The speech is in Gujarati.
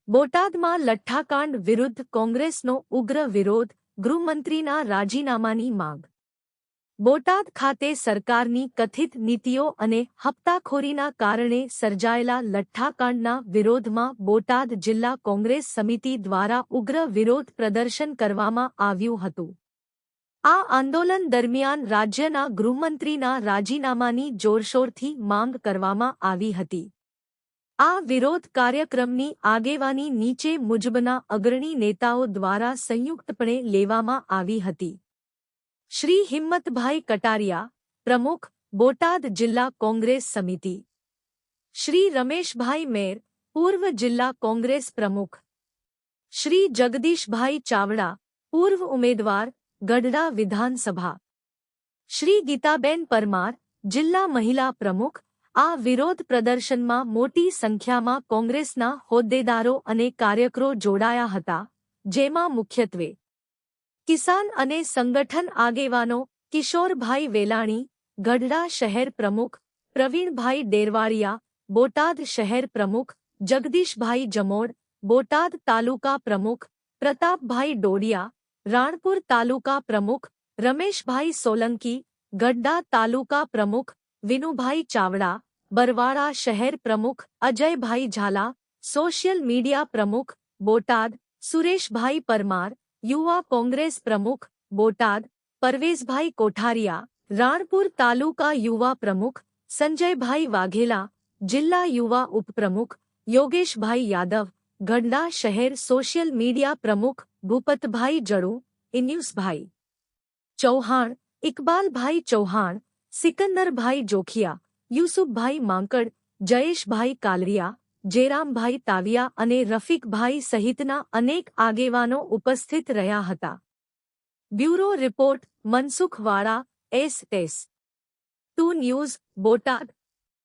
બોટાદમાં લઠ્ઠાકાંડ વિરુદ્ધ કોંગ્રેસનો ઉગ્ર વિરોધ, ગૃહમંત્રીના રાજીનામાની માંગ. બોટાદ ખાતે સરકારની કથિત નીતિઓ અને હપ્તાખોરીના કારણે સર્જાયેલા લઠ્ઠાકાંડના વિરોધમાં બોટાદ જિલ્લા કોંગ્રેસ સમિતિ દ્વારા ઉગ્ર વિરોધ પ્રદર્શન કરવામાં આવ્યું હતું. આ આંદોલન દરમિયાન રાજ્યના ગૃહમંત્રીના રાજીનામાની જોરશોરથી માંગ કરવામાં આવી હતી. આ વિરોધ કાર્યક્રમની આગેવાની નીચે મુજબના અગ્રણી નેતાઓ દ્વારા સંયુક્તપણે લેવામાં આવી હતી. શ્રી હિંમતભાઈ કટારિયા, પ્રમુખ, બોટાદ જિલ્લા કોંગ્રેસ સમિતિ. શ્રી રમેશભાઈ મેર, પૂર્વ જિલ્લા કોંગ્રેસ પ્રમુખ. શ્રી જગદીશભાઈ ચાવડા, પૂર્વ ઉમેદવાર, ગઢડા વિધાનસભા. શ્રી ગીતાબેન પરમાર, જિલ્લા મહિલા પ્રમુખ. આ વિરોધ પ્રદર્શનમાં મોટી સંખ્યામાં કોંગ્રેસના હોદ્દેદારો અને કાર્યકરો જોડાયા હતા, જેમાં મુખ્યત્વે કિસાન અને સંગઠન આગેવાનો કિશોરભાઈ વેલાણી, ગઢડા શહેર પ્રમુખ, પ્રવીણભાઈ ડેરવાડિયા, બોટાદ શહેર પ્રમુખ, જગદીશભાઈ જમોડ, બોટાદ તાલુકા પ્રમુખ, પ્રતાપભાઈ ડોડિયા, રાણપુર તાલુકા પ્રમુખ, રમેશભાઈ સોલંકી, ગઢડા તાલુકા પ્રમુખ, વિનુભાઈ ચાવડા, બરવાળા શહેર પ્રમુખ, અજયભાઈ ઝાલા, સોશિયલ મીડિયા પ્રમુખ, બોટાદ, સુરેશભાઈ પરમાર, યુવા કોંગ્રેસ પ્રમુખ, બોટાદ, પરવેઝભાઈ કોઠારિયા, રાણપુર તાલુકા યુવા પ્રમુખ, સંજયભાઈ વાઘેલા, જિલ્લા યુવા ઉપપ્રમુખ, યોગેશભાઈ યાદવ, ગઢડા શહેર સોશિયલ મીડિયા પ્રમુખ, ભૂપતભાઈ જડુ, ઇન્યુસભાઈ ચૌહાણ, ઇકબાલભાઈ ચૌહાણ, સિકંદરભાઈ જોખિયા, યુસુફભાઈ માંકડ, જયેશભાઈ કાલરિયા, જેરામભાઈ તાવિયા અને રફીકભાઈ સહિતના અનેક આગેવાનો ઉપસ્થિત રહ્યા હતા. બ્યુરો રિપોર્ટ, મનસુખ વાળા, એસ.એસ. 2 ન્યૂઝ, બોટાદ.